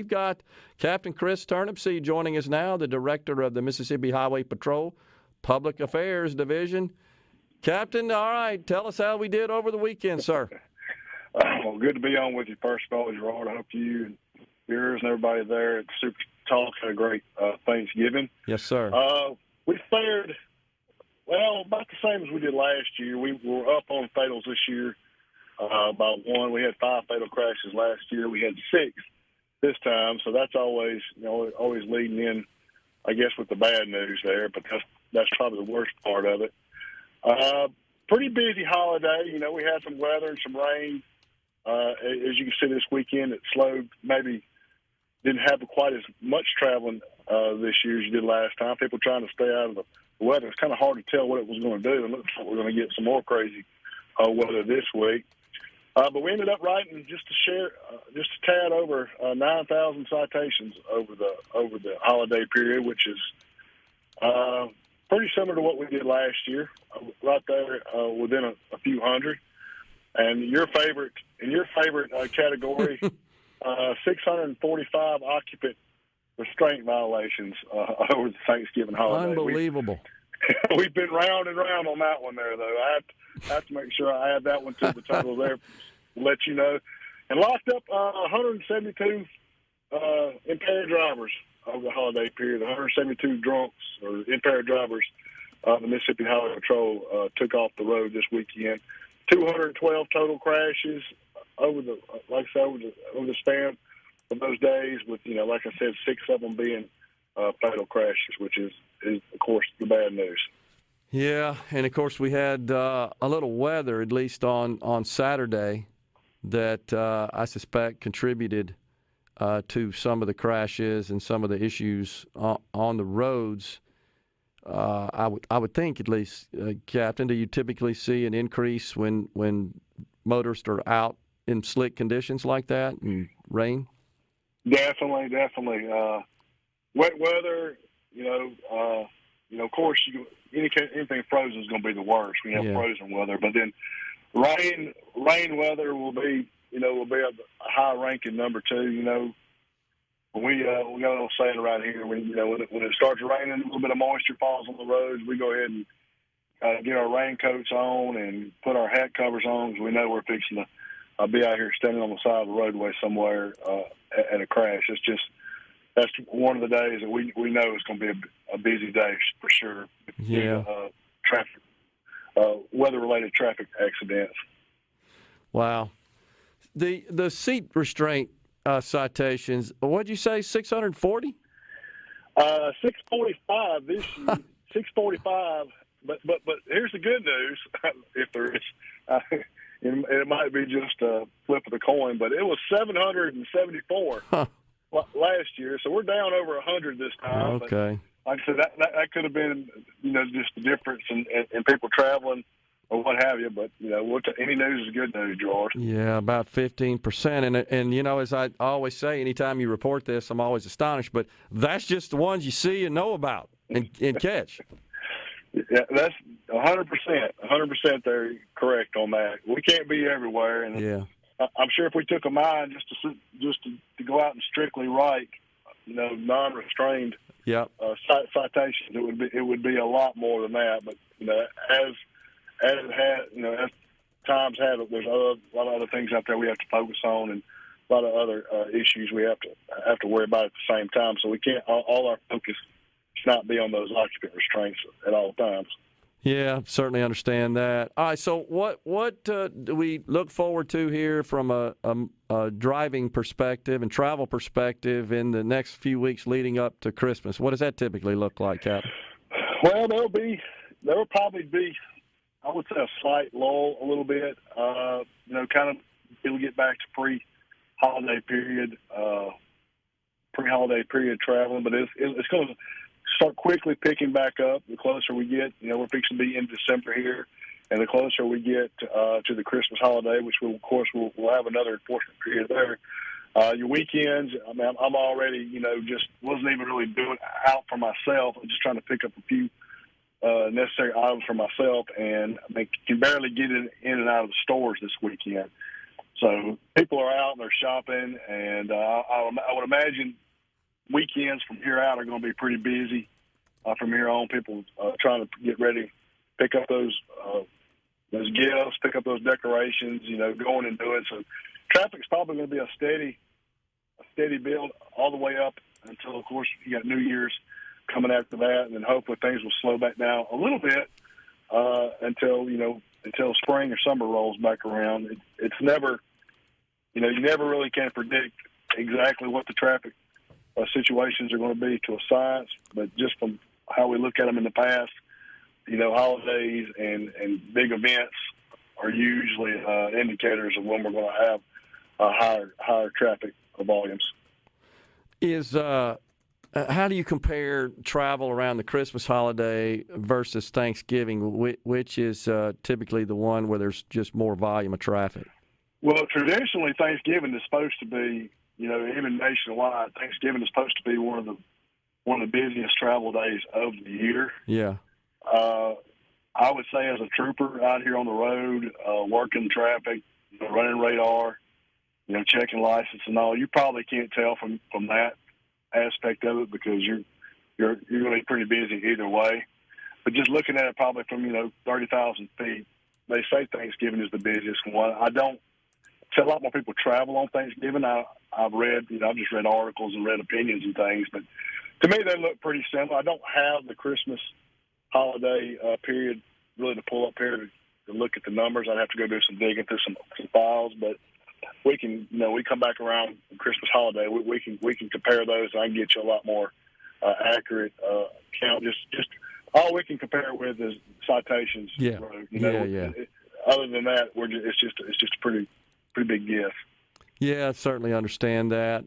We've got Captain Chris Turnipseed joining us now, the director of the Mississippi Highway Patrol Public Affairs Division. Captain, all right, tell us how we did over the weekend, sir. Well, good to be on with you, first of all, Gerard. I hope you and yours and everybody there at Super Talk had a great Thanksgiving. Yes, sir. We fared, well, about the same as we did last year. We were up on fatals this year by one. We had 5 fatal crashes last year. We had 6 this time, so that's always, always leading in, I guess, with the bad news there, but that's probably the worst part of it. Pretty busy holiday. We had some weather and some rain. As you can see this weekend, it slowed, maybe didn't have quite as much traveling this year as you did last time. People trying to stay out of the weather. It's kind of hard to tell what it was going to do. It looks like we're going to get some more crazy weather this week. But we ended up writing just a tad over 9,000 citations over the holiday period, which is pretty similar to what we did last year, right there within a few hundred. And your favorite category, 645 occupant restraint violations over the Thanksgiving holiday. Unbelievable. We've been round and round on that one there, though. I have to make sure I add that one to the total there, let you know. And locked up 172 impaired drivers over the holiday period. 172 drunks or impaired drivers. The Mississippi Highway Patrol took off the road this weekend. 212 total crashes over the span of those days, with like I said, 6 of them being fatal crashes, which is of course the bad news. Yeah, and of course we had a little weather, at least on Saturday, that I suspect contributed to some of the crashes and some of the issues on the roads. I would think, at least, Captain, do you typically see an increase when motorists are out in slick conditions like that and rain? Definitely. Wet weather, of course, anything frozen is going to be the worst. We have frozen weather, but then rain weather will be a high ranking number 2. We got a little saying around here. When it starts raining, a little bit of moisture falls on the roads, we go ahead and get our raincoats on and put our hat covers on, because we know we're fixing to be out here standing on the side of the roadway somewhere at a crash. That's one of the days that we know is going to be a busy day for sure. Yeah. Traffic, weather-related traffic accidents. Wow. The seat restraint citations, what'd you say, 640? 645 this year. 645. But here's the good news, if there is. It might be just a flip of the coin, but it was 774 last year, so we're down over 100 this time. Okay. But like I said, that could have been, just the difference in people traveling or what have you. But any news is good news, George. Yeah, about 15%. And as I always say, anytime you report this, I'm always astonished. But that's just the ones you see and know about and catch. Yeah, that's 100%. 100% they're correct on that. We can't be everywhere, and yeah. I'm sure if we took a mind just to go out and strictly write, non-restrained citations, it would be a lot more than that. But as it has, as times have it, there's a lot of other things out there we have to focus on, and a lot of other issues we have to worry about at the same time. So we can't all our focus not be on those occupant restraints at all times. Yeah, certainly understand that. All right, so what do we look forward to here from a driving perspective and travel perspective in the next few weeks leading up to Christmas? What does that typically look like, Captain? Well, there will probably be, I would say, a slight lull a little bit. Kind of it'll get back to pre-holiday period traveling, but it's going to start quickly picking back up the closer we get. We're fixing to be in December here, and the closer we get to the Christmas holiday, which we'll have another enforcement period there. Your weekends, I'm already, just wasn't even really doing out for myself. I'm just trying to pick up a few necessary items for myself, and I can barely get in and out of the stores this weekend. So people are out and they're shopping, and I would imagine weekends from here out are going to be pretty busy. From here on, people trying to get ready, pick up those gifts, pick up those decorations, going and doing. So traffic's probably going to be a steady build all the way up until, of course, you got New Year's coming after that, and then hopefully things will slow back down a little bit until spring or summer rolls back around. It's never, you never really can predict exactly what the traffic situations are going to be to a science, but just from how we look at them in the past, holidays and big events are usually indicators of when we're going to have higher traffic volumes. How do you compare travel around the Christmas holiday versus Thanksgiving, which is typically the one where there's just more volume of traffic? Well, traditionally, Thanksgiving is supposed to be, even nationwide, Thanksgiving is supposed to be one of the busiest travel days of the year. Yeah. I would say as a trooper out here on the road, working traffic, running radar, checking license and all, you probably can't tell from that aspect of it because you're going to be pretty busy either way. But just looking at it probably from 30,000 feet, they say Thanksgiving is the busiest one. I don't see a lot more people travel on Thanksgiving. I've read, I've just read articles and read opinions and things, but to me they look pretty similar. I don't have the Christmas holiday period really to pull up here to look at the numbers. I'd have to go do some digging through some files, but we can, we come back around Christmas holiday. We can compare those, and I can get you a lot more accurate count. Just all we can compare with is citations. Yeah. Other than that, it's just a pretty big gift. Yeah, I certainly understand that.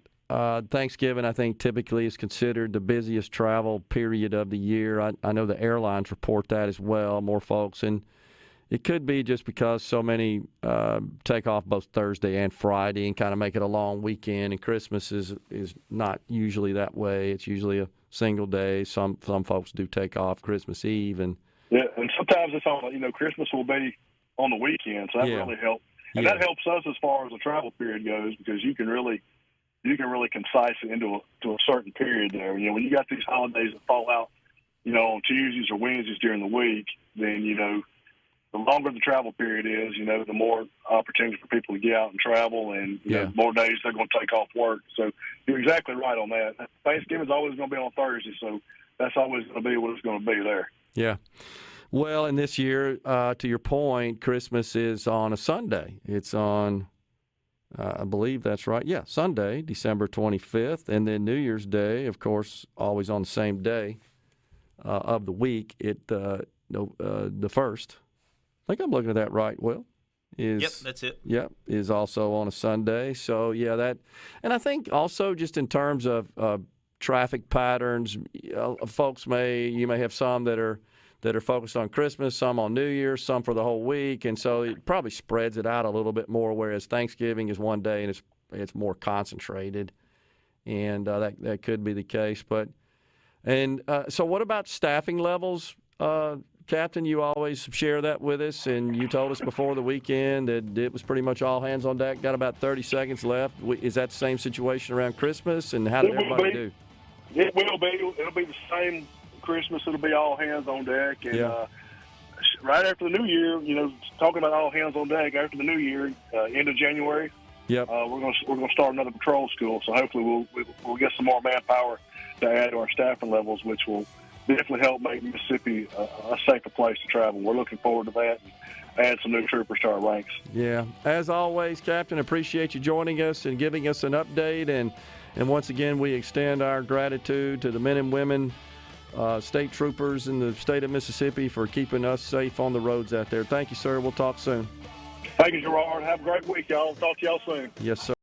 Thanksgiving, I think, typically is considered the busiest travel period of the year. I know the airlines report that as well, more folks. And it could be just because so many take off both Thursday and Friday and kind of make it a long weekend. And Christmas is not usually that way. It's usually a single day. Some folks do take off Christmas Eve. And sometimes it's on, Christmas will be on the weekend, so that really helps. And that helps us as far as the travel period goes because you can really concise it into a certain period there. When you got these holidays that fall out, on Tuesdays or Wednesdays during the week, then, the longer the travel period is, the more opportunity for people to get out and travel and more days they're going to take off work. So you're exactly right on that. Thanksgiving's always going to be on Thursday, so that's always going to be what it's going to be there. Yeah. Well, and this year, to your point, Christmas is on a Sunday. It's on, I believe that's right. Yeah, Sunday, December 25th. And then New Year's Day, of course, always on the same day of the week, the 1st. I think I'm looking at that right, Will. Yep, that's it. Yep, is also on a Sunday. So, yeah, that. And I think also just in terms of traffic patterns, folks you may have some that are focused on Christmas, some on New Year's, some for the whole week, and so it probably spreads it out a little bit more. Whereas Thanksgiving is one day and it's more concentrated, and that could be the case. So what about staffing levels, Captain? You always share that with us, and you told us before the weekend that it was pretty much all hands on deck. Got about 30 seconds left. Is that the same situation around Christmas, and how did everybody do? It will be. It'll be the same. Christmas, it'll be all hands on deck, and right after the New Year, talking about all hands on deck after the New Year, end of January. Yep. We're going to start another patrol school, so hopefully we'll get some more manpower to add to our staffing levels, which will definitely help make Mississippi a safer place to travel. We're looking forward to that and add some new troopers to our ranks. Yeah, as always, Captain, appreciate you joining us and giving us an update, and once again, we extend our gratitude to the men and women, state troopers in the state of Mississippi for keeping us safe on the roads out there. Thank you, sir. We'll talk soon. Thank you, Gerard. Have a great week, y'all. Talk to y'all soon. Yes, sir.